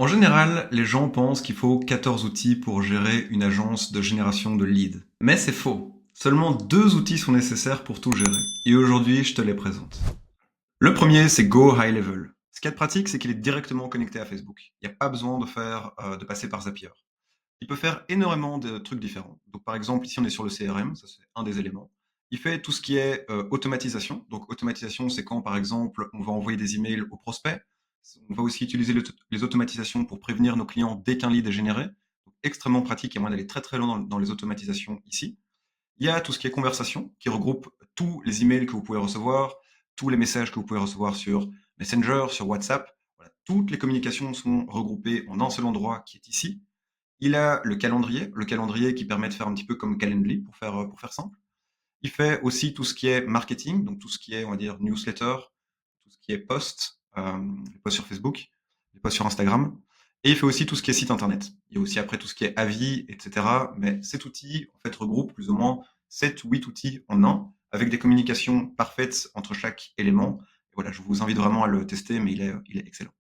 En général, les gens pensent qu'il faut 14 outils pour gérer une agence de génération de leads. Mais c'est faux. Seulement 2 outils sont nécessaires pour tout gérer. Et aujourd'hui, je te les présente. Le premier, c'est Go High Level. Ce qu'il y a de pratique, c'est qu'il est directement connecté à Facebook. Il n'y a pas besoin de passer par Zapier. Il peut faire énormément de trucs différents. Donc, par exemple, ici, on est sur le CRM, ça c'est un des éléments. Il fait tout ce qui est automatisation. Donc, automatisation, c'est quand, par exemple, on va envoyer des emails aux prospects. On va aussi utiliser les automatisations pour prévenir nos clients dès qu'un lead est généré. Donc, extrêmement pratique, il y a moyen d'aller très très loin dans les automatisations ici. Il y a tout ce qui est conversation, qui regroupe tous les emails que vous pouvez recevoir, tous les messages que vous pouvez recevoir sur Messenger, sur WhatsApp. Voilà, toutes les communications sont regroupées en un seul endroit qui est ici. Il a le calendrier qui permet de faire un petit peu comme Calendly pour faire simple. Il fait aussi tout ce qui est marketing, donc tout ce qui est, on va dire, newsletter, tout ce qui est post, les posts sur Facebook, les posts sur Instagram. Et il fait aussi tout ce qui est site internet. Il y a aussi après tout ce qui est avis, etc. Mais cet outil, en fait, regroupe plus ou moins 7 ou 8 outils en un, avec des communications parfaites entre chaque élément. Et voilà, je vous invite vraiment à le tester, mais il est excellent.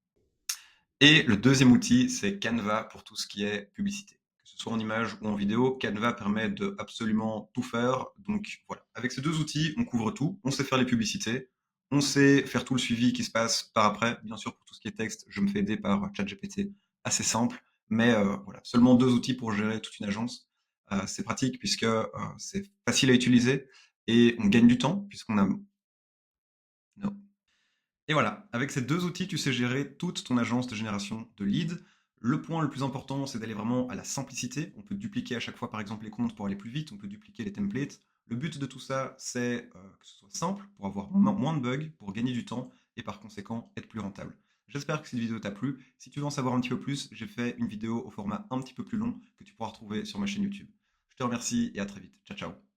Et le deuxième outil, c'est Canva pour tout ce qui est publicité. Que ce soit en image ou en vidéo, Canva permet de absolument tout faire. Donc voilà, avec ces 2 outils, on couvre tout. On sait faire les publicités, on sait faire tout le suivi qui se passe par après. Bien sûr, pour tout ce qui est texte, je me fais aider par ChatGPT, assez simple. Mais voilà, seulement 2 outils pour gérer toute une agence. C'est pratique puisque c'est facile à utiliser et on gagne du temps puisqu'on a... Non. Et voilà, avec ces 2 outils, tu sais gérer toute ton agence de génération de leads. Le point le plus important, c'est d'aller vraiment à la simplicité. On peut dupliquer à chaque fois, par exemple, les comptes pour aller plus vite. On peut dupliquer les templates. Le but de tout ça, c'est que ce soit simple pour avoir moins de bugs, pour gagner du temps et par conséquent être plus rentable. J'espère que cette vidéo t'a plu. Si tu veux en savoir un petit peu plus, j'ai fait une vidéo au format un petit peu plus long que tu pourras retrouver sur ma chaîne YouTube. Je te remercie et à très vite. Ciao, ciao.